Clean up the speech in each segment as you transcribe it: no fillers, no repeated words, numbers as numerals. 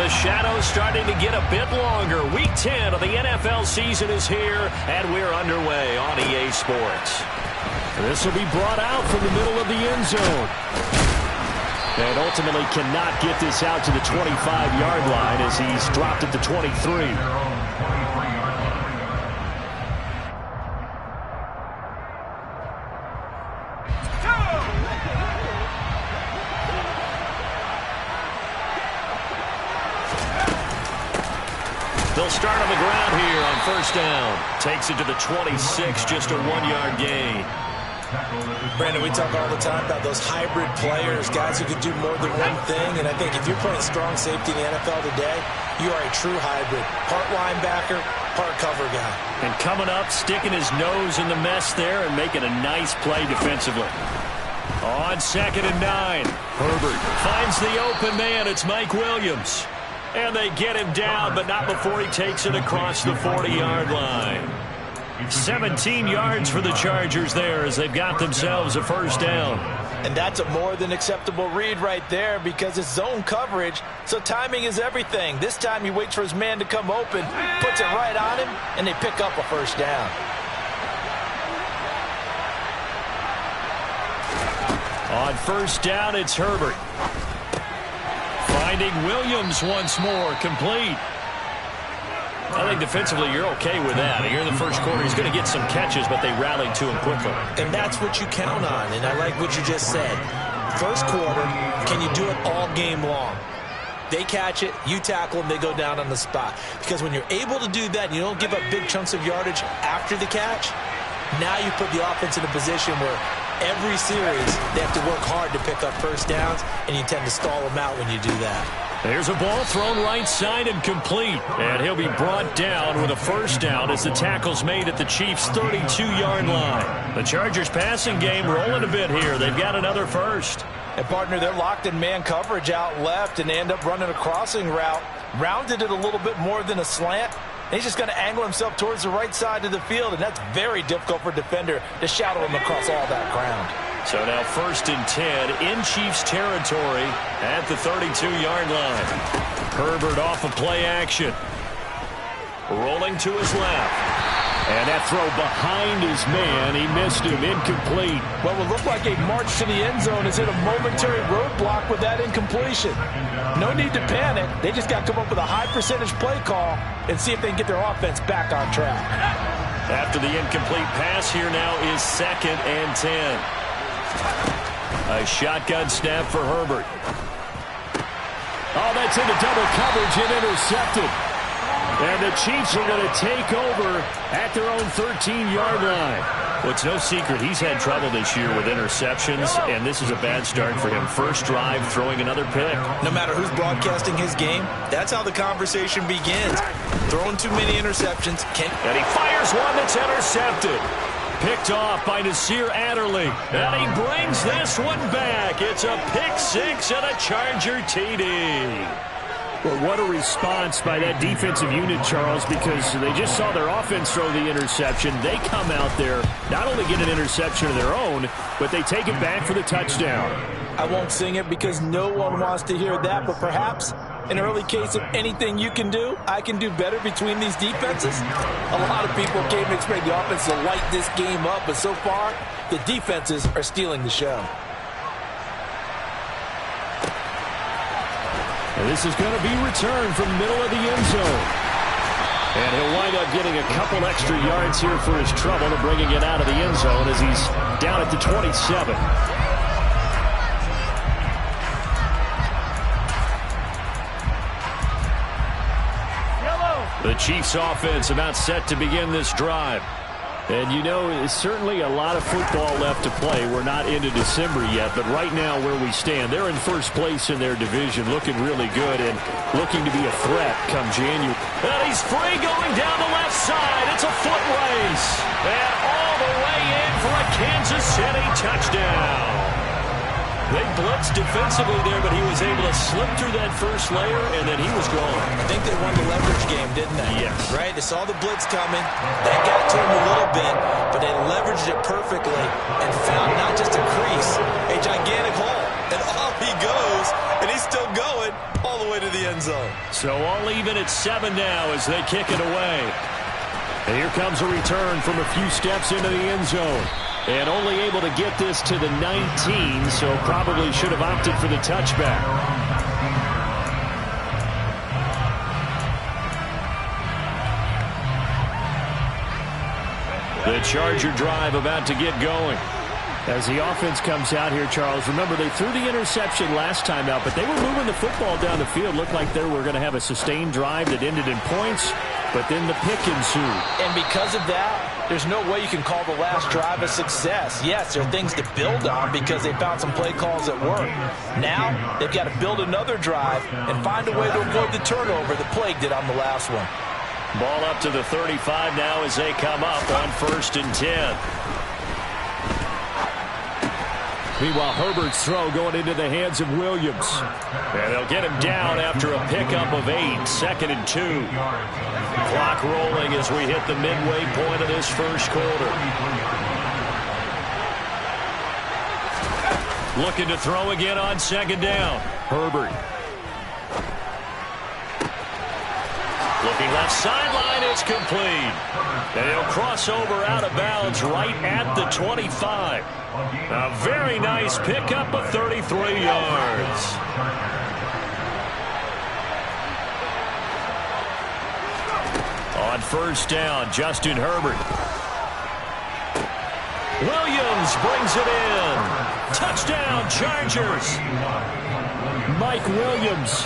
The shadow's starting to get a bit longer. Week 10 of the NFL season is here, and we're underway on EA Sports. This will be brought out from the middle of the end zone. And ultimately cannot get this out to the 25-yard line as he's dropped at the 23. They'll start on the ground here on first down. Takes it to the 26, just a 1-yard gain. Brandon, we talk all the time about those hybrid players, guys who can do more than one thing. And I think if you're playing strong safety in the NFL today, you are a true hybrid. Part linebacker, part cover guy. And coming up, sticking his nose in the mess there and making a nice play defensively. On 2nd and 9, Herbert finds the open man. It's Mike Williams. And they get him down, but not before he takes it across the 40-yard line. 17 yards for the Chargers there as they've got themselves a first down. And that's a more than acceptable read right there because it's zone coverage, so timing is everything. This time he waits for his man to come open, puts it right on him, and they pick up a first down. On first down, it's Herbert. Finding Williams once more, complete. I think defensively you're okay with that. Here in the first quarter, he's going to get some catches, but they rallied to him quickly. And that's what you count on, and I like what you just said. First quarter, can you do it all game long? They catch it, you tackle them, they go down on the spot. Because when you're able to do that and you don't give up big chunks of yardage after the catch, now you put the offense in a position where every series they have to work hard to pick up first downs, and you tend to stall them out when you do that. There's a ball thrown right side and complete. And he'll be brought down with a first down as the tackle's made at the Chiefs' 32-yard line. The Chargers passing game rolling a bit here. They've got another first. And, partner, they're locked in man coverage out left, and they end up running a crossing route. Rounded it a little bit more than a slant. And he's just going to angle himself towards the right side of the field, and that's very difficult for a defender to shadow him across all that ground. So now 1st and 10 in Chiefs territory at the 32-yard line. Herbert off of play action. Rolling to his left. And that throw behind his man. He missed him. Incomplete. What would look like a march to the end zone is hit a momentary roadblock with that incompletion. No need to panic. They just got to come up with a high percentage play call and see if they can get their offense back on track. After the incomplete pass, here now is 2nd and 10. A shotgun snap for Herbert. Oh, that's into double coverage and intercepted. And the Chiefs are going to take over at their own 13-yard line. Well, it's no secret he's had trouble this year with interceptions, and this is a bad start for him. First drive, throwing another pick. No matter who's broadcasting his game, that's how the conversation begins. Throwing too many interceptions. And he fires one that's intercepted. Picked off by Nasir Adderley. And he brings this one back. It's a pick six and a Charger TD. Well, what a response by that defensive unit, Charles, because they just saw their offense throw the interception. They come out there, not only get an interception of their own, but they take it back for the touchdown. I won't sing it because no one wants to hear that, but perhaps an early case of anything you can do, I can do better between these defenses. A lot of people came to expect the offense to light this game up, but so far, the defenses are stealing the show. And this is going to be returned from the middle of the end zone. And he'll wind up getting a couple extra yards here for his trouble to bringing it out of the end zone as he's down at the 27. The Chiefs offense about set to begin this drive. And you know, it's certainly a lot of football left to play. We're not into December yet, but right now where we stand, they're in first place in their division, looking really good and looking to be a threat come January. And he's free going down the left side. It's a foot race. And all the way in for a Kansas City touchdown. They blitzed defensively there, but he was able to slip through that first layer, and then he was gone. I think they won the leverage game, didn't they? Yes. Right? They saw the blitz coming. They got to him a little bit, but they leveraged it perfectly and found not just a crease, a gigantic hole. And off he goes, and he's still going all the way to the end zone. So all even at 7 now as they kick it away. And here comes a return from a few steps into the end zone. And only able to get this to the 19, so probably should have opted for the touchback. The Charger drive about to get going. As the offense comes out here, Charles, remember they threw the interception last time out, but they were moving the football down the field. Looked like they were going to have a sustained drive that ended in points, but then the pick ensued. And because of that, there's no way you can call the last drive a success. Yes, there are things to build on because they found some play calls that work. Now, they've got to build another drive and find a way to avoid the turnover that plagued it on the last one. Ball up to the 35 now as they come up on 1st and 10. Meanwhile, Herbert's throw going into the hands of Williams. And they'll get him down after a pickup of 8, 2nd and 2. Clock rolling as we hit the midway point of this first quarter. Looking to throw again on 2nd down. Herbert. Looking left sideline, it's complete. And he'll cross over out of bounds right at the 25. A very nice pickup of 33 yards. On 1st down, Justin Herbert. Williams brings it in. Touchdown, Chargers. Mike Williams,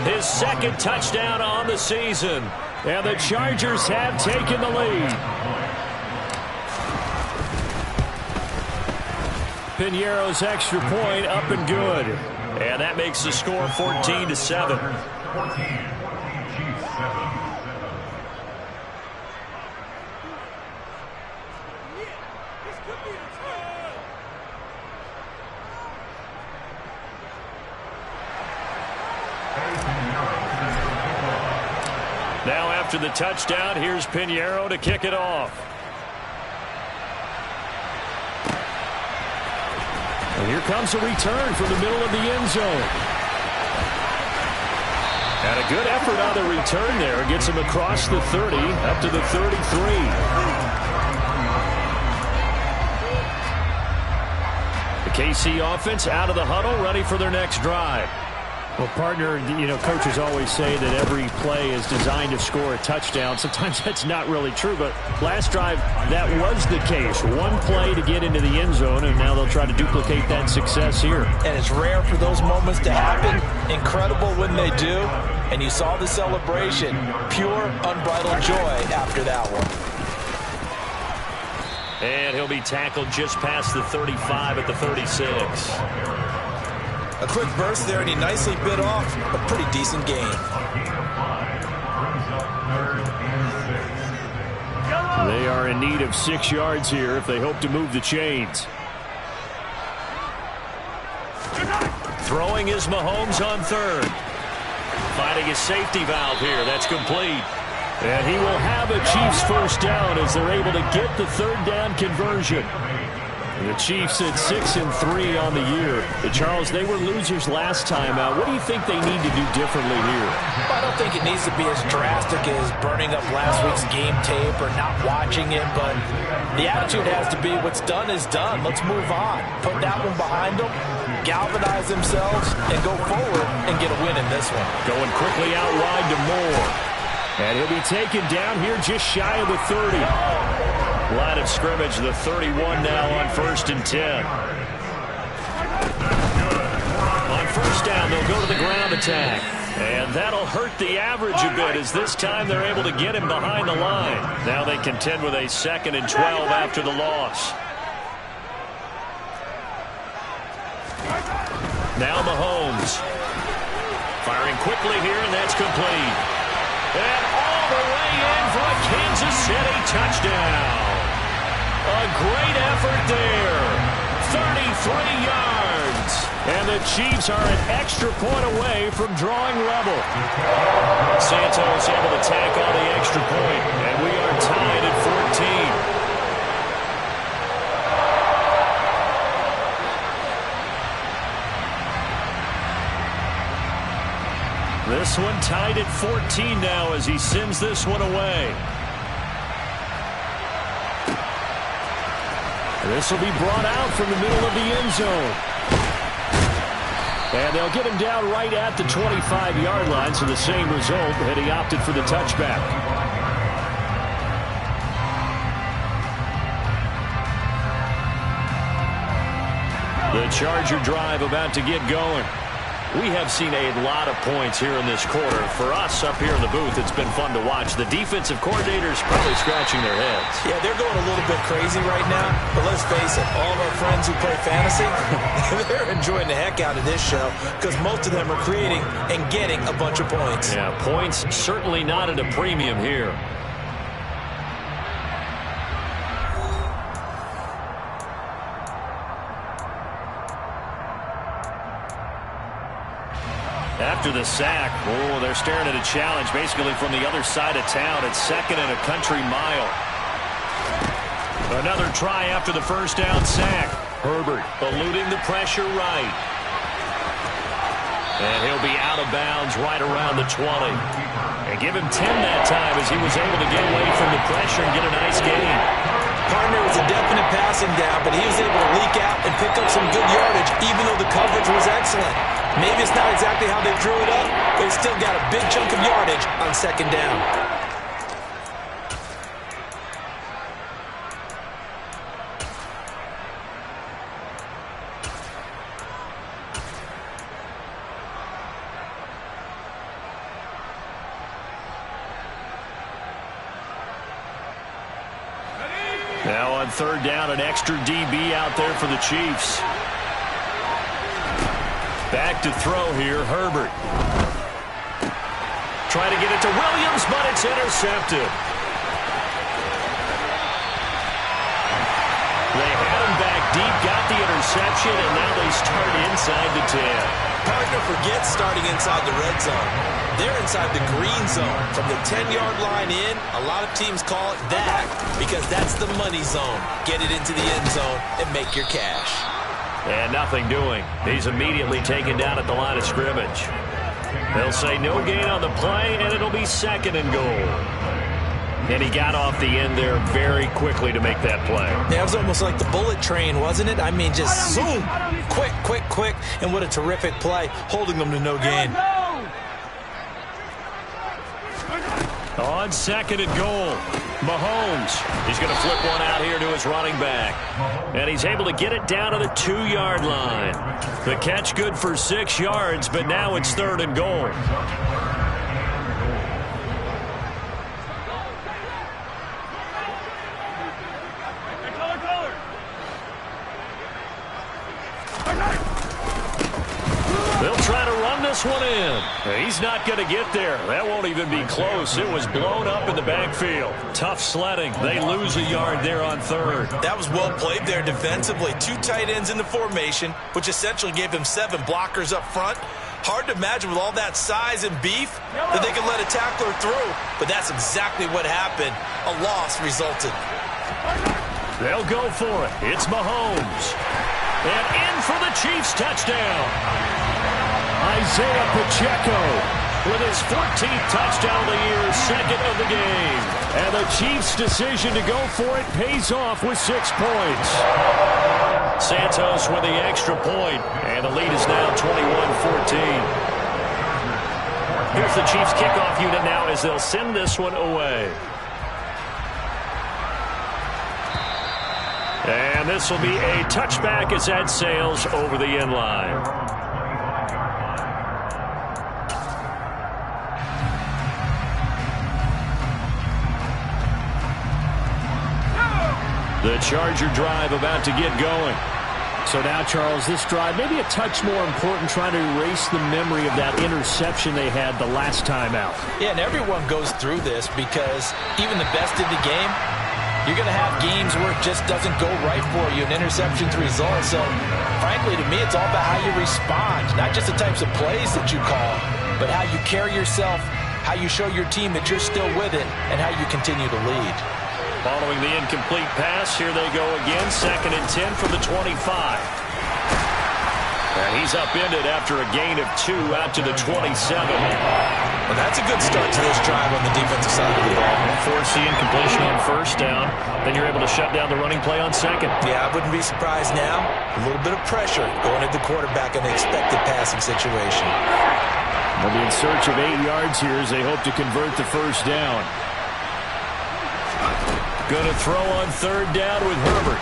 his 2nd touchdown on the season. And the Chargers have taken the lead. Pinheiro's extra point up and good. And that makes the score 14-7. Now after the touchdown, here's Pinheiro to kick it off. And here comes a return from the middle of the end zone. And a good effort on the return there. Gets him across the 30, up to the 33. The KC offense out of the huddle, ready for their next drive. Well, partner, you know, coaches always say that every play is designed to score a touchdown. Sometimes that's not really true, but last drive, that was the case. One play to get into the end zone, and now they'll try to duplicate that success here. And it's rare for those moments to happen. Incredible when they do. And you saw the celebration. Pure, unbridled joy after that one. And he'll be tackled just past the 35 at the 36. A quick burst there, and he nicely bit off a pretty decent gain. They are in need of 6 yards here if they hope to move the chains. Throwing is Mahomes on 3rd. Finding his safety valve here. That's complete. And he will have a Chiefs 1st down as they're able to get the 3rd down conversion. The Chiefs at 6-3 on the year. But Charles, they were losers last time out. What do you think they need to do differently here? I don't think it needs to be as drastic as burning up last week's game tape or not watching it, but the attitude has to be what's done is done. Let's move on. Put that one behind them, galvanize themselves, and go forward and get a win in this one. Going quickly out wide to Moore. And he'll be taken down here just shy of the 30. Line of scrimmage, the 31 now on 1st and 10. On 1st down, they'll go to the ground attack. And that'll hurt the average a bit as this time they're able to get him behind the line. Now they contend with a 2nd and 12 after the loss. Now Mahomes. Firing quickly here, and that's complete. And all the way in for a Kansas City touchdown. A great effort there. 33 yards. And the Chiefs are an extra point away from drawing level. Santos able to tack on the extra point, and we are tied at 14. This This one tied at 14 now as he sends this one away. This will be brought out from the middle of the end zone. And they'll get him down right at the 25-yard line, so the same result, and he opted for the touchback. The Charger drive about to get going. We have seen a lot of points here in this quarter. For us up here in the booth, it's been fun to watch. The defensive coordinators probably scratching their heads. Yeah, they're going a little bit crazy right now. But let's face it, all of our friends who play fantasy, they're enjoying the heck out of this show because most of them are creating and getting a bunch of points. Yeah, points certainly not at a premium here. After the sack, they're staring at a challenge basically from the other side of town. It's 2nd and a country mile. Another try after the first down sack. Herbert eluding the pressure right. And he'll be out of bounds right around the 20. And give him 10 that time as he was able to get away from the pressure and get a nice gain. Partner was a definite passing down, but he was able to leak out and pick up some good yardage even though the coverage was excellent. Maybe it's not exactly how they drew it up, but he still got a big chunk of yardage on 2nd down. Now on 3rd down, an extra DB out there for the Chiefs. Back to throw here, Herbert. Try to get it to Williams, but it's intercepted. They had him back deep, got the interception, and now they start inside the 10. Partner forgets starting inside the red zone. They're inside the green zone. From the 10-yard line in, a lot of teams call it that because that's the money zone. Get it into the end zone and make your cash. And nothing doing. He's immediately taken down at the line of scrimmage. They'll say no gain on the play, and it'll be 2nd and goal. And he got off the end there very quickly to make that play. Yeah, it was almost like the bullet train, wasn't it? I mean, just zoom. Quick, quick, quick. And what a terrific play, holding them to no gain. On 2nd and goal, Mahomes. He's going to flip one out here to his running back. And he's able to get it down to the 2-yard line. The catch good for 6 yards, but now it's 3rd and goal. They'll try to run this one in. He's not going to get there. That won't even be close. It was blown up in the backfield. Tough sledding. They lose a yard there on 3rd. That was well played there defensively. 2 tight ends in the formation, which essentially gave him 7 blockers up front. Hard to imagine with all that size and beef that they could let a tackler through. But that's exactly what happened. A loss resulted. They'll go for it. It's Mahomes. And in for the Chiefs touchdown. Isaiah Pacheco with his 14th touchdown of the year, 2nd of the game. And the Chiefs' decision to go for it pays off with 6 points. Santos with the extra point, and the lead is now 21-14. Here's the Chiefs' kickoff unit now as they'll send this one away. And this will be a touchback as that sails over the end line. The Charger drive about to get going. So now, Charles, this drive maybe a touch more important, trying to erase the memory of that interception they had the last time out. Yeah, and everyone goes through this because even the best in the game, you're going to have games where it just doesn't go right for you, and interceptions result. So, frankly, to me, it's all about how you respond, not just the types of plays that you call, but how you carry yourself, how you show your team that you're still with it, and how you continue to lead. Following the incomplete pass, here they go again. 2nd and 10 from the 25. And he's upended after a gain of 2 out to the 27. Well, that's a good start to this drive on the defensive side of the ball. Force the incompletion on first down. Then you're able to shut down the running play on second. Yeah, I wouldn't be surprised now. A little bit of pressure going at the quarterback in the expected passing situation. They'll be in search of 8 yards here as they hope to convert the first down. Going to throw on third down with Herbert.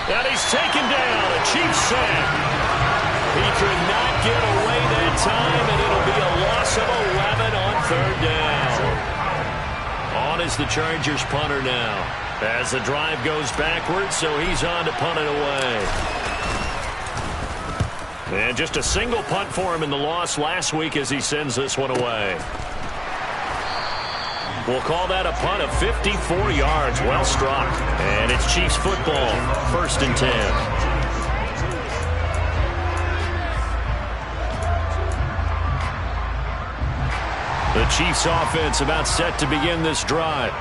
And he's taken down. A Chiefs sack. He could not get away that time, and it'll be a loss of 11 on third down. On is the Chargers punter now. As the drive goes backwards, so he's on to punt it away. And just a single punt for him in the loss last week as he sends this one away. We'll call that a punt of 54 yards. Well struck. And it's Chiefs football. 1st and 10. The Chiefs offense about set to begin this drive.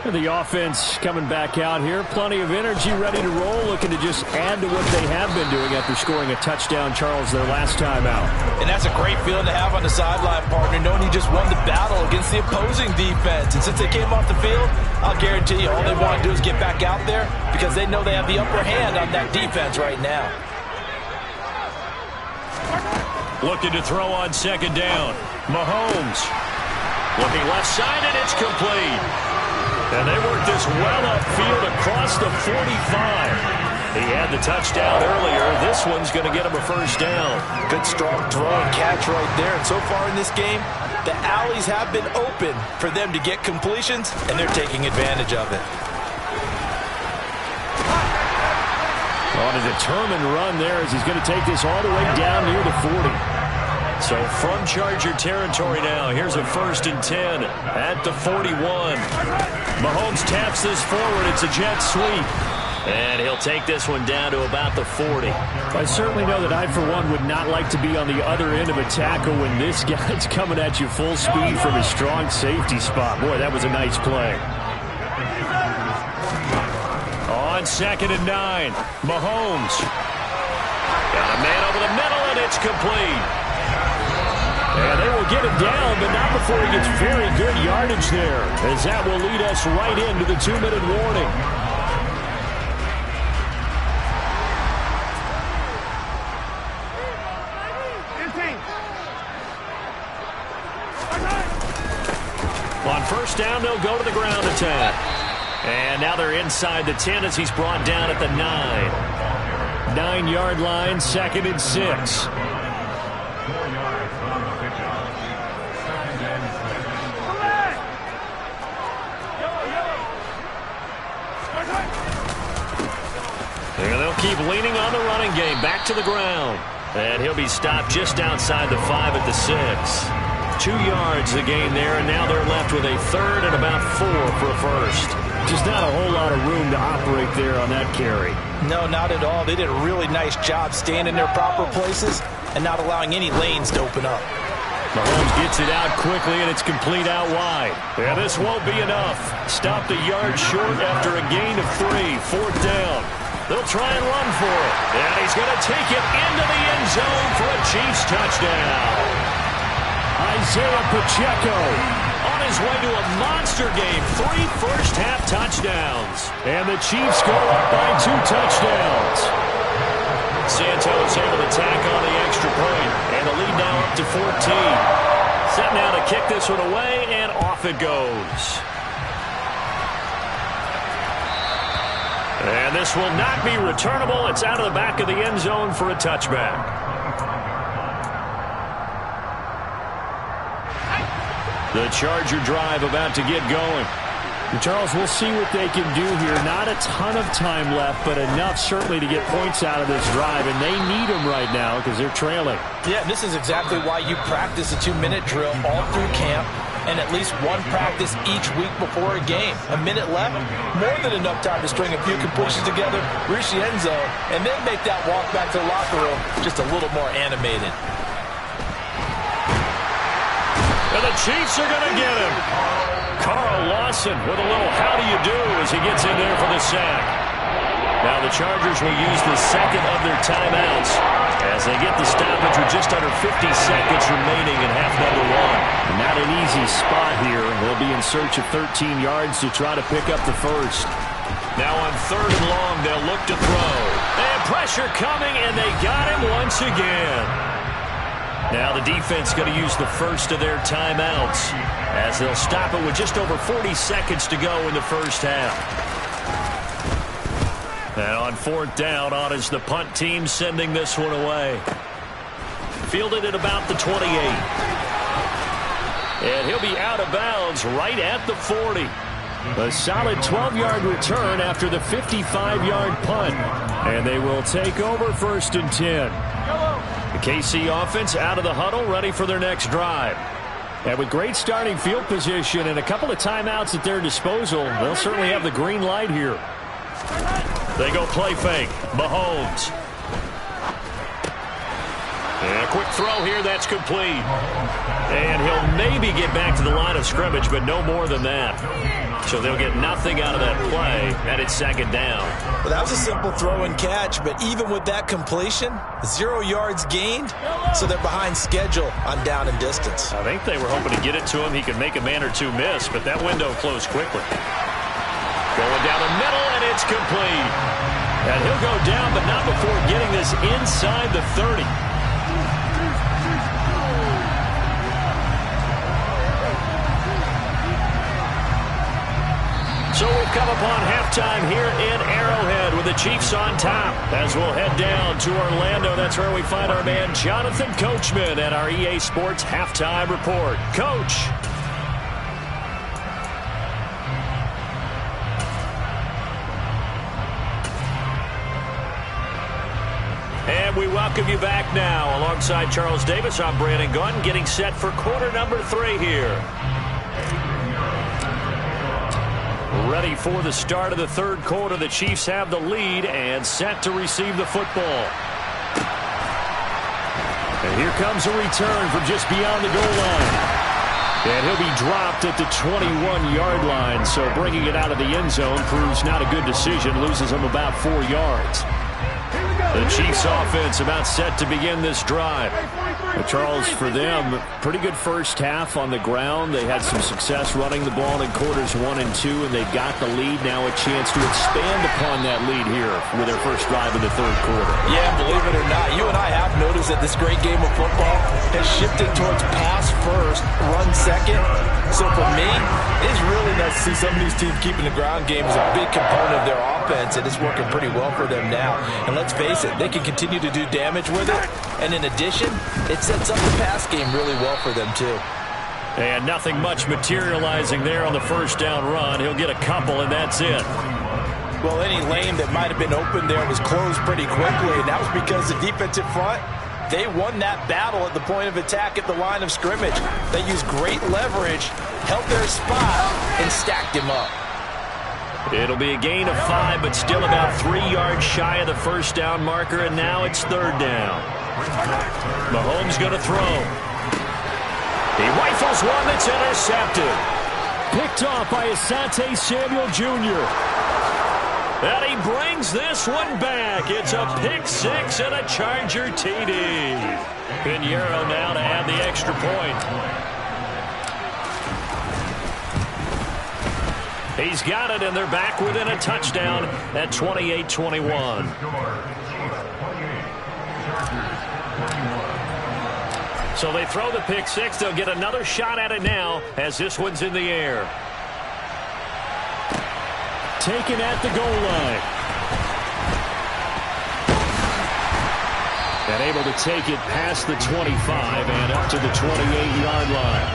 The offense coming back out here. Plenty of energy, ready to roll, looking to just add to what they have been doing after scoring a touchdown, Charles, their last time out. And that's a great feeling to have on the sideline, partner, knowing you just won the battle against the opposing defense. And since they came off the field, I'll guarantee you all they want to do is get back out there because they know they have the upper hand on that defense right now. Looking to throw on second down. Mahomes. Looking left side, and it's complete. And they worked this well upfield across the 45. He had the touchdown earlier. This one's going to get him a first down. Good strong throw and catch right there. And so far in this game, the alleys have been open for them to get completions, and they're taking advantage of it. On a determined run there as he's going to take this all the way down near the 40. So from Charger territory now, here's a 1st and 10 at the 41. Mahomes taps this forward. It's a jet sweep. And he'll take this one down to about the 40. I certainly know that I, for one, would not like to be on the other end of a tackle when this guy's coming at you full speed from his strong safety spot. Boy, that was a nice play. On 2nd and 9, Mahomes. Got a man over the middle, and it's complete. And they will get him down, but not before he gets very good yardage there, as that will lead us right into the 2-minute warning. On first down, they'll go to the ground attack. And now they're inside the 10 as he's brought down at the 9. 9-yard line, 2nd and 6. And they'll keep leaning on the running game. Back to the ground. And he'll be stopped just outside the 5 at the 6. 2 yards the gain there, and now they're left with a 3rd and about 4 for a first. Just not a whole lot of room to operate there on that carry. No, not at all. They did a really nice job staying in their proper places and not allowing any lanes to open up. Mahomes gets it out quickly, and it's complete out wide. Yeah, this won't be enough. Stopped a yard short after a gain of 3. 4th down. They'll try and run for it. And he's going to take it into the end zone for a Chiefs touchdown. Isaiah Pacheco on his way to a monster game. 3 first-half touchdowns. And the Chiefs go up by 2 touchdowns. Santos able to tack on the extra point. And the lead now up to 14. Set now to kick this one away, and off it goes. And this will not be returnable. It's out of the back of the end zone for a touchback. The Charger drive about to get going. Charles, we'll see what they can do here. Not a ton of time left, but enough certainly to get points out of this drive, and they need them right now because they're trailing. Yeah, this is exactly why you practice a 2-minute drill all through camp and at least one practice each week before a game. A minute left, more than enough time to string a few completions together, reach the end zone, and then make that walk back to the locker room just a little more animated. And the Chiefs are going to get him. Carl Lawson with a little how do you do as he gets in there for the sack. Now the Chargers will use the second of their timeouts as they get the stoppage with just under 50 seconds remaining in half number one. Not an easy spot here. They'll be in search of 13 yards to try to pick up the first. Now on 3rd and long, they'll look to throw. And pressure coming, and they got him once again. Now the defense going to use the first of their timeouts as they'll stop it with just over 40 seconds to go in the first half. And on 4th down, on is the punt team sending this one away. Fielded at about the 28. And he'll be out of bounds right at the 40. A solid 12-yard return after the 55-yard punt. And they will take over 1st and 10. The KC offense out of the huddle, ready for their next drive. And with great starting field position and a couple of timeouts at their disposal, they'll certainly have the green light here. They go play fake. Mahomes. And a quick throw here. That's complete. And he'll maybe get back to the line of scrimmage, but no more than that. So they'll get nothing out of that play, and it's 2nd down. Well, that was a simple throw and catch, but even with that completion, 0 yards gained, so they're behind schedule on down and distance. I think they were hoping to get it to him. He could make a man or two miss, but that window closed quickly. Going down the middle, and it's complete. And he'll go down, but not before getting this inside the 30. So we've come upon halftime here in Arrowhead with the Chiefs on top. As we'll head down to Orlando, that's where we find our man Jonathan Coachman at our EA Sports Halftime Report. Coach. And we welcome you back now. Alongside Charles Davis, I'm Brandon Gunn, getting set for quarter number 3 here. Ready for the start of the 3rd quarter. The Chiefs have the lead and set to receive the football. And here comes a return from just beyond the goal line. And he'll be dropped at the 21-yard line. So bringing it out of the end zone proves not a good decision. Loses him about 4 yards. The Chiefs offense about set to begin this drive. Charles, for them, pretty good first half on the ground. They had some success running the ball in quarters 1 and 2, and they've got the lead. Now a chance to expand upon that lead here with their first drive in the 3rd quarter. Yeah, believe it or not, you and I have noticed that this great game of football has shifted towards pass first, run second. So for me, it's really nice to see some of these teams keeping the ground game as a big component of their offense, and it's working pretty well for them now. And let's face it, they can continue to do damage with it. And in addition, it sets up the pass game really well for them too. And nothing much materializing there on the first down run. He'll get a couple, and that's it. Well, any lane that might have been open there was closed pretty quickly, and that was because the defensive front, they won that battle at the point of attack at the line of scrimmage. They used great leverage, held their spot, and stacked him up. It'll be a gain of 5, but still about 3 yards shy of the first down marker, and now it's 3rd down. Mahomes going to throw. He rifles one that's intercepted. Picked off by Asante Samuel Jr. And he brings this one back. It's a pick 6 and a Charger TD. Pinheiro now to add the extra point. He's got it, and they're back within a touchdown at 28-21. So they throw the pick 6. They'll get another shot at it now as this one's in the air. Taken at the goal line. And able to take it past the 25 and up to the 28-yard line.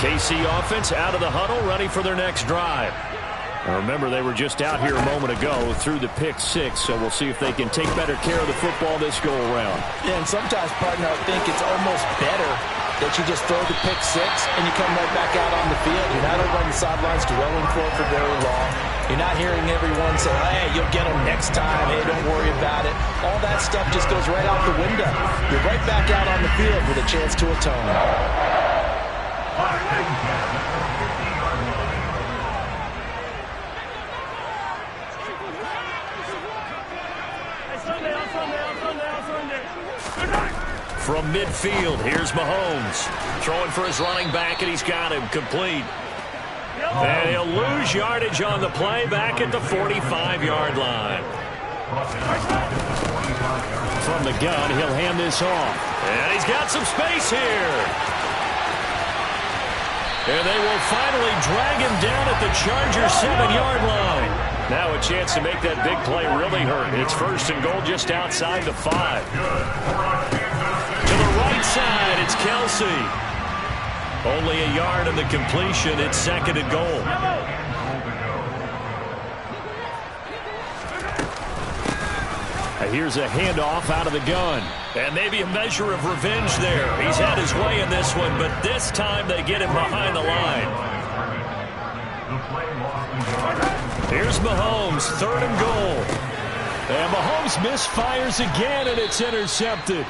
KC offense out of the huddle, ready for their next drive. Now remember, they were just out here a moment ago through the pick 6, so we'll see if they can take better care of the football this go-around. Yeah, and sometimes, partner, I think it's almost better that you just throw the pick 6 and you come right back out on the field. You're not over on the sidelines dwelling for it for very long. You're not hearing everyone say, hey, you'll get them next time. Hey, don't worry about it. All that that stuff just goes right out the window. You're right back out on the field with a chance to atone. From midfield, here's Mahomes. Throwing for his running back, and he's got him complete. And he'll lose yardage on the play back at the 45-yard line. From the gun, he'll hand this off. And he's got some space here. And they will finally drag him down at the Chargers' 7-yard line. Now a chance to make that big play really hurt. It's 1st and goal just outside the 5. To the right side, it's Kelsey. Only a yard on the completion. It's 2nd and goal. Here's a handoff out of the gun. And maybe a measure of revenge there. He's had his way in this one, but this time they get him behind the line. Here's Mahomes, 3rd and goal. And Mahomes misfires again, and it's intercepted.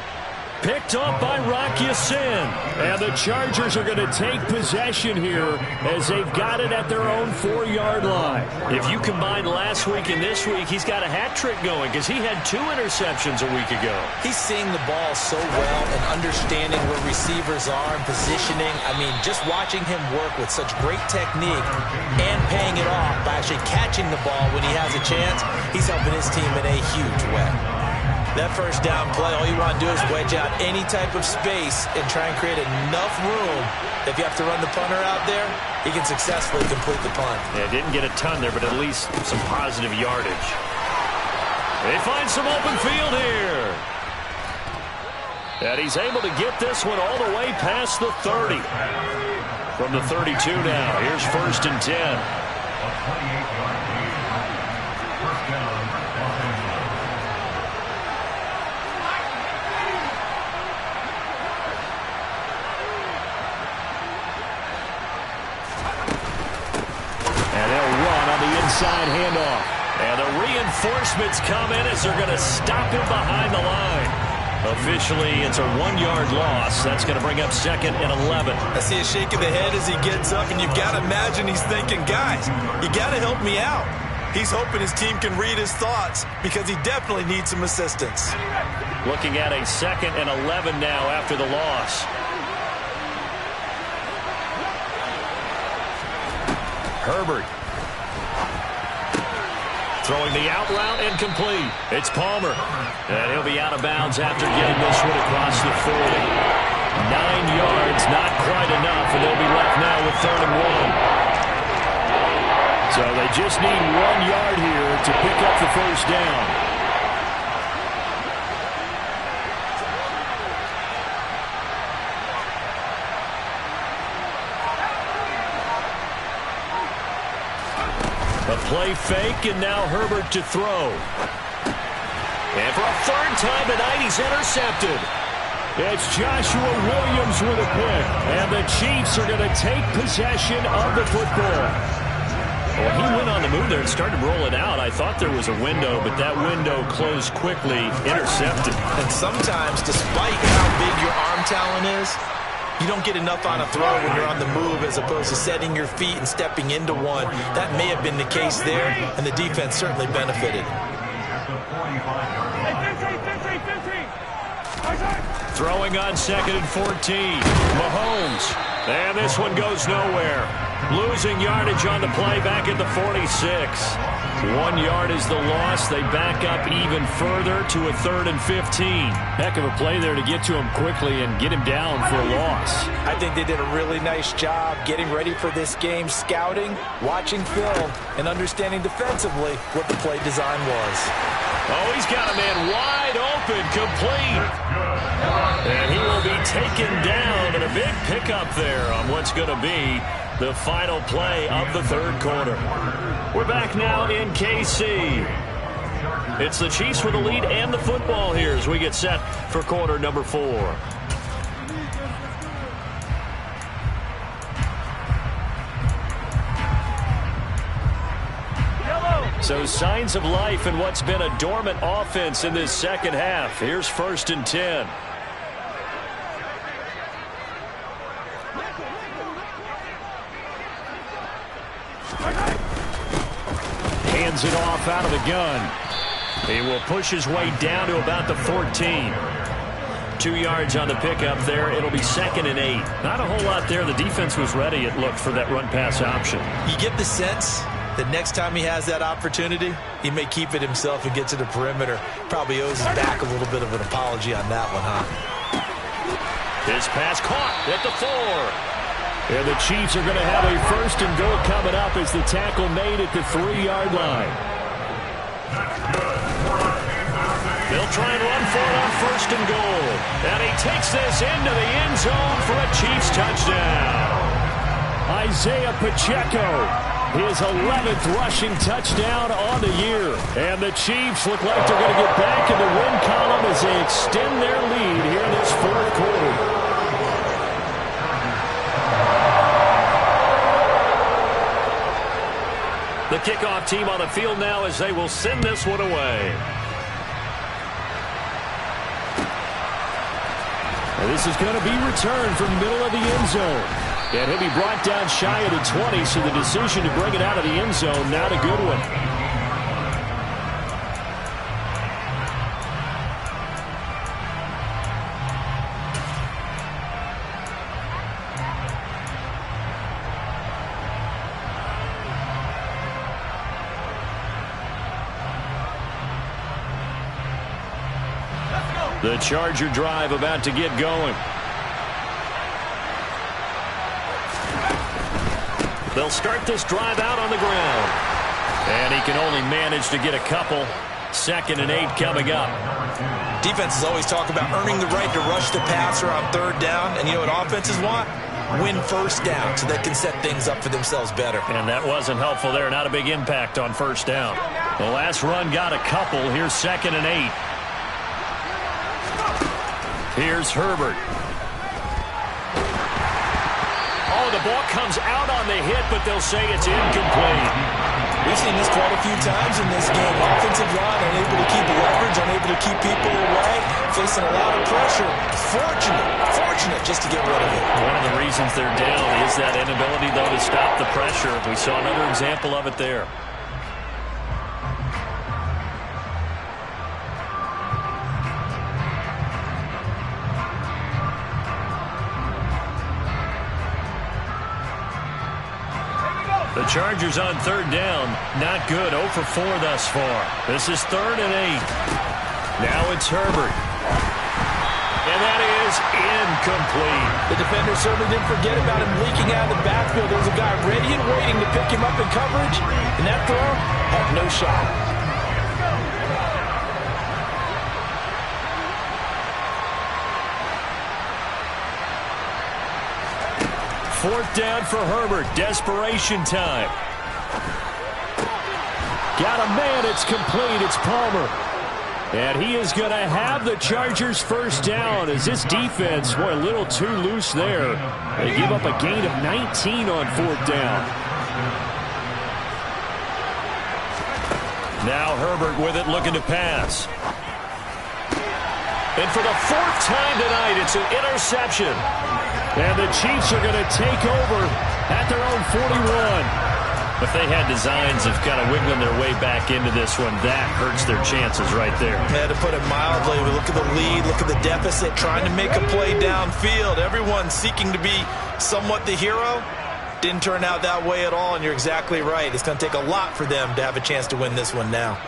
Picked up by Rock Ya-Sin. And the Chargers are going to take possession here as they've got it at their own 4-yard line. If you combine last week and this week, he's got a hat trick going because he had 2 interceptions a week ago. He's seeing the ball so well and understanding where receivers are and positioning. I mean, just watching him work with such great technique and paying it off by actually catching the ball when he has a chance, he's helping his team in a huge way. That first down play, all you want to do is wedge out any type of space and try and create enough room. If you have to run the punter out there, he can successfully complete the punt. Yeah, didn't get a ton there, but at least some positive yardage. They find some open field here. And he's able to get this one all the way past the 30. From the 32 now, here's 1st and 10. Inside handoff. And the reinforcements come in as they're going to stop him behind the line. Officially, it's a 1-yard loss. That's going to bring up 2nd and 11. I see a shake of the head as he gets up, and you've got to imagine he's thinking, guys, you got to help me out. He's hoping his team can read his thoughts because he definitely needs some assistance. Looking at a 2nd and 11 now after the loss. Herbert. Throwing the out route incomplete. It's Palmer. And he'll be out of bounds after getting this one across the 40. 9 yards, not quite enough, and they'll be left now with 3rd and 1. So they just need 1 yard here to pick up the first down. A play fake, and now Herbert to throw. And for a 3rd time tonight, he's intercepted. It's Joshua Williams with a pick. And the Chiefs are going to take possession of the football. Well, he went on the move there and started rolling out. I thought there was a window, but that window closed quickly, intercepted. And sometimes, despite how big your arm talent is, you don't get enough on a throw when you're on the move as opposed to setting your feet and stepping into one. That may have been the case there, and the defense certainly benefited. Throwing on 2nd and 14. Mahomes. And this one goes nowhere. Losing yardage on the play back at the 46. 1 yard is the loss. They back up even further to a 3rd and 15. Heck of a play there to get to him quickly and get him down for a loss. I think they did a really nice job getting ready for this game, scouting, watching film, and understanding defensively what the play design was. Oh, he's got a man wide open, complete. And he will be taken down, and a big pickup there on what's going to be the final play of the 3rd quarter. We're back now in KC. It's the Chiefs with the lead and the football here as we get set for quarter number 4. So signs of life in what's been a dormant offense in this second half. Here's 1st and 10. Hands it off out of the gun. He will push his way down to about the 14. 2 yards on the pickup there. It'll be 2nd and 8. Not a whole lot there. The defense was ready, it looked, for that run-pass option. You get the sense that next time he has that opportunity, he may keep it himself and get to the perimeter. Probably owes his back a little bit of an apology on that one, huh? His pass caught at the 4. And the Chiefs are going to have a 1st and goal coming up as the tackle made at the 3-yard line. They'll try and run for it on 1st and goal. And he takes this into the end zone for a Chiefs touchdown. Isaiah Pacheco, his 11th rushing touchdown on the year. And the Chiefs look like they're going to get back in the win column as they extend their lead here in this 4th quarter. The kickoff team on the field now as they will send this one away. And this is going to be returned from the middle of the end zone. And he'll be brought down shy of the 20, so the decision to bring it out of the end zone, not a good one. The Charger drive about to get going. They'll start this drive out on the ground. And he can only manage to get a couple. 2nd and 8 coming up. Defenses always talk about earning the right to rush the passer on 3rd down. And you know what offenses want? Win 1st down so they can set things up for themselves better. And that wasn't helpful there. Not a big impact on 1st down. The last run got a couple. Here's 2nd and 8. Here's Herbert. Oh, the ball comes out on the hit, but they'll say it's incomplete. We've seen this quite a few times in this game. Offensive line unable to keep leverage, unable to keep people away, facing a lot of pressure. Fortunate just to get rid of it. One of the reasons they're down is that inability, though, to stop the pressure. We saw another example of it there. The Chargers on 3rd down. Not good. 0 for 4 thus far. This is 3rd and 8. Now it's Herbert. And that is incomplete. The defender certainly didn't forget about him leaking out of the backfield. There was a guy ready and waiting to pick him up in coverage. And that throw had no shot. Fourth down for Herbert. Desperation time. Got a man. It's complete. It's Palmer. And he is going to have the Chargers 1st down as this defense, boy, a little too loose there. They give up a gain of 19 on 4th down. Now Herbert with it, looking to pass. And for the 4th time tonight, it's an interception. And the Chiefs are going to take over at their own 41. If they had designs of kind of wiggling their way back into this one, that hurts their chances right there. Yeah, to put it mildly, we look at the lead, look at the deficit, trying to make a play downfield. Everyone seeking to be somewhat the hero. Didn't turn out that way at all, and you're exactly right. It's going to take a lot for them to have a chance to win this one now.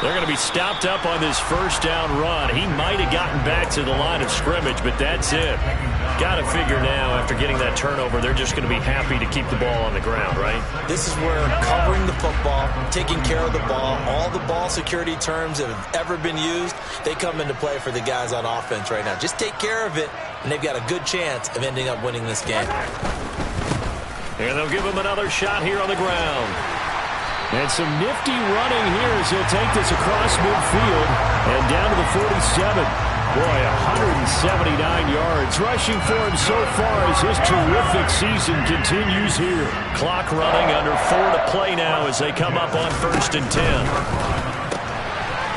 They're going to be stopped up on this 1st down run. He might have gotten back to the line of scrimmage, but that's it. Got to figure now, after getting that turnover, they're just going to be happy to keep the ball on the ground, right? This is where covering the football, taking care of the ball, all the ball security terms that have ever been used, they come into play for the guys on offense right now. Just take care of it, and they've got a good chance of ending up winning this game. And they'll give him another shot here on the ground. And some nifty running here as he'll take this across midfield and down to the 47. Boy, 179 yards rushing for him so far as his terrific season continues here. Clock running, under 4 to play now as they come up on 1st and 10.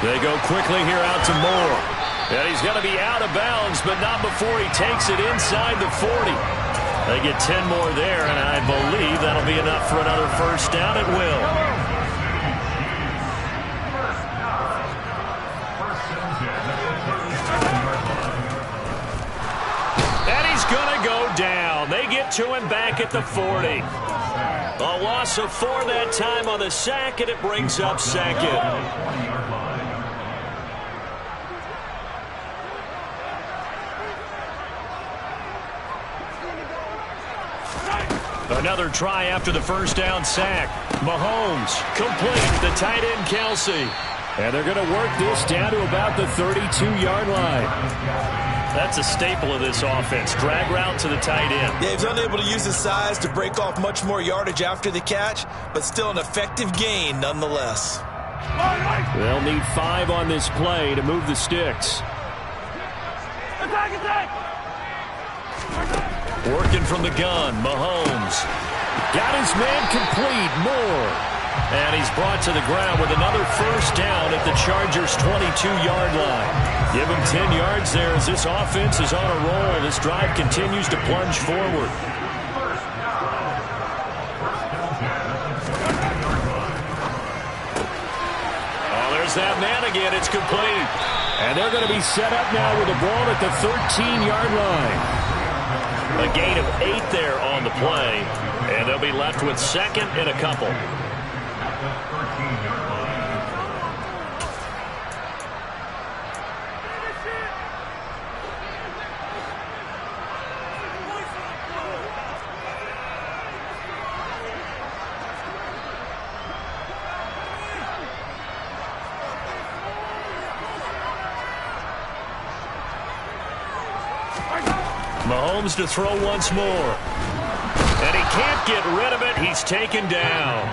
They go quickly here out to Moore. And he's going to be out of bounds, but not before he takes it inside the 40. They get 10 more there, and I believe that'll be enough for another first down. It will. And he's going to go down. They get to him back at the 40. A loss of 4 that time on the sack, and it brings up 2nd. Another try after the first down sack. Mahomes complete. The tight end Kelsey. And they're going to work this down to about the 32-yard line. That's a staple of this offense. Drag route to the tight end. Yeah, he's unable to use his size to break off much more yardage after the catch, but still an effective gain nonetheless. They'll need 5 on this play to move the sticks. Working from the gun, Mahomes. Got his man complete, Moore. And he's brought to the ground with another first down at the Chargers' 22-yard line. Give him 10 yards there as this offense is on a roll. This drive continues to plunge forward. Oh, there's that man again. It's complete. And they're going to be set up now with the ball at the 13-yard line. A gain of 8 there on the play, and they'll be left with 2nd and a couple. Mahomes to throw once more. And he can't get rid of it. He's taken down.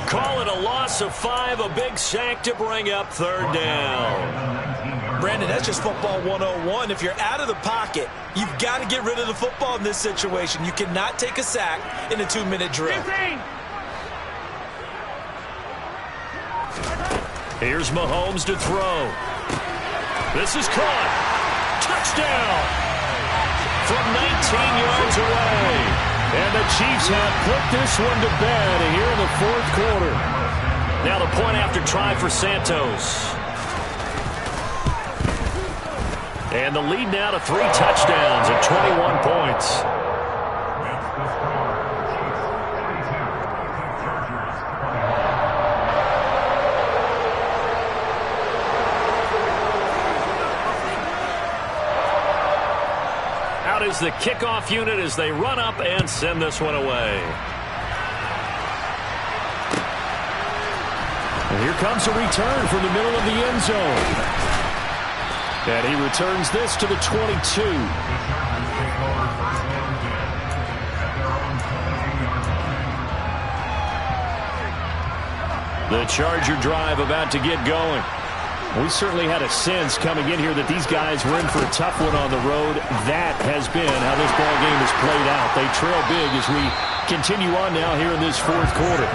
Call it a loss of 5, a big sack to bring up 3rd down. Brandon, that's just football 101. If you're out of the pocket, you've got to get rid of the football in this situation. You cannot take a sack in a 2-minute drill. Here's Mahomes to throw. This is caught. Touchdown. From 19 yards away. And the Chiefs have put this one to bed here in the 4th quarter. Now the point after try for Santos. And the lead now to 3 touchdowns at 21 points. Is the kickoff unit as they run up and send this one away. And here comes a return from the middle of the end zone. And he returns this to the 22. The Charger drive about to get going. We certainly had a sense coming in here that these guys were in for a tough one on the road. That has been how this ball game has played out. They trail big as we continue on now here in this 4th quarter.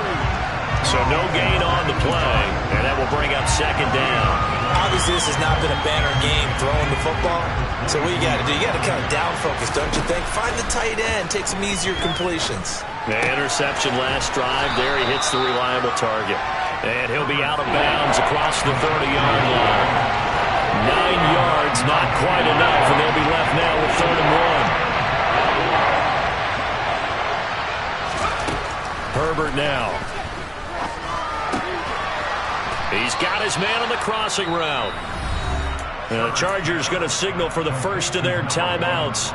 So no gain on the play, and that will bring up 2nd down. Obviously, this has not been a banner game throwing the football. So what you got to do, you got to kind of down focus, don't you think? Find the tight end, take some easier completions. The interception last drive there. He hits the reliable target. And he'll be out of bounds across the 30-yard line. 9 yards, not quite enough, and they'll be left now with 3rd and 1. Herbert now. He's got his man on the crossing route. And the Chargers going to signal for the first of their timeouts,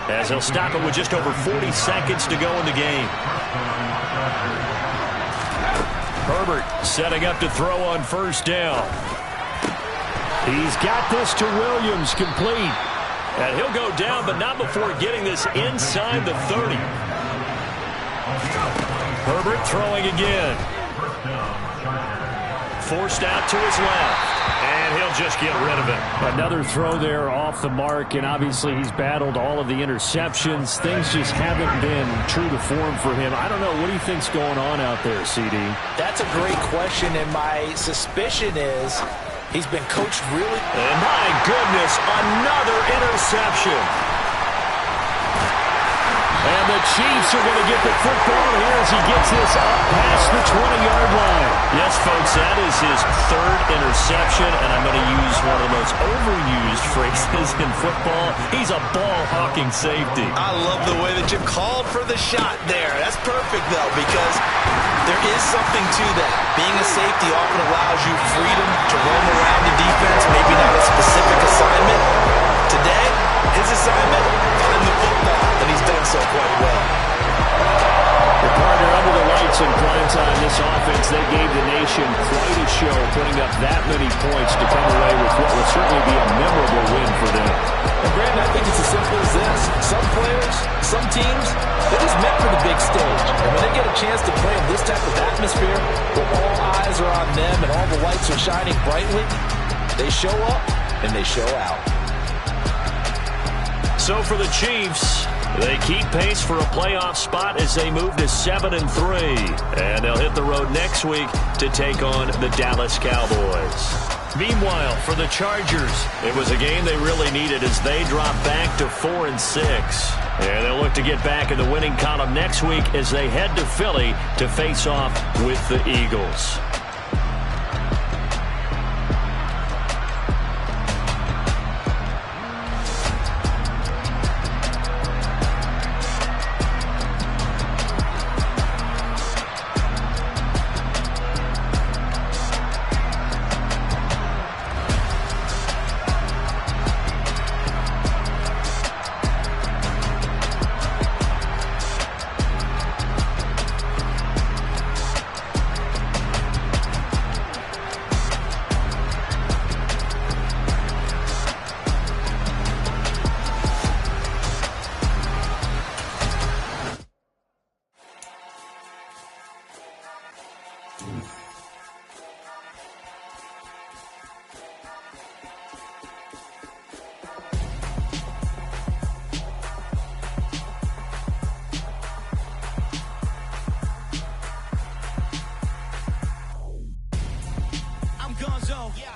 as they'll stop it with just over 40 seconds to go in the game. Herbert setting up to throw on 1st down. He's got this to Williams, complete. And he'll go down, but not before getting this inside the 30. Herbert throwing again. Forced out to his left. And he'll just get rid of it. Another throw there off the mark, and obviously he's battled all of the interceptions. Things just haven't been true to form for him. I don't know. What do you think's going on out there, CD? That's a great question, and my suspicion is he's been coached really. And my goodness, another interception. And the Chiefs are going to get the football here as he gets this up past the 20-yard line. Yes, folks, that is his third interception, and I'm going to use one of the most overused phrases in football. He's a ball-hawking safety. I love the way that you called for the shot there. That's perfect, though, because there is something to that. Being a safety often allows you freedom to roam around the defense, maybe not a specific assignment. Today, his assignment, find the football, and he's done so quite well. The partner under the lights in primetime, this offense, they gave the nation quite a show, putting up that many points to come away with what will certainly be a memorable win for them. And Brandon, I think it's as simple as this. Some players, some teams, they're just meant for the big stage. And when they get a chance to play in this type of atmosphere, where all eyes are on them and all the lights are shining brightly, they show up and they show out. So for the Chiefs, they keep pace for a playoff spot as they move to 7-3. And they'll hit the road next week to take on the Dallas Cowboys. Meanwhile, for the Chargers, it was a game they really needed as they drop back to 4-6. And they'll look to get back in the winning column next week as they head to Philly to face off with the Eagles.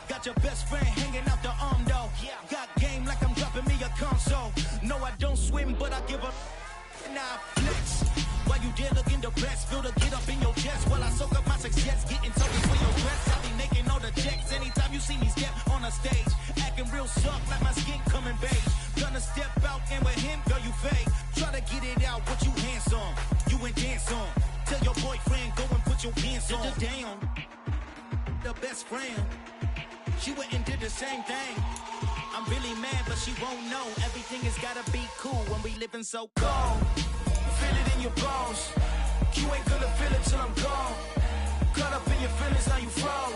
Got your best friend hanging out the arm though. Got game like I'm dropping me a console. No, I don't swim, but I give up. Now flex. While you there looking the best, feel the get up in your chest while I soak up my success. Getting tokens for your dress. I be making all the checks anytime you see me step on a stage. Acting real soft like my skin coming beige. Gonna step out and with him, girl, you fake. Try to get it out, but you handsome. You ain't dance on. Tell your boyfriend, go and put your pants on. Down. The best friend. She went and did the same thing. I'm really mad, but she won't know. Everything has gotta be cool when we living so cold. Feel it in your bones. You ain't gonna feel it till I'm gone. Caught up in your feelings, now you froze.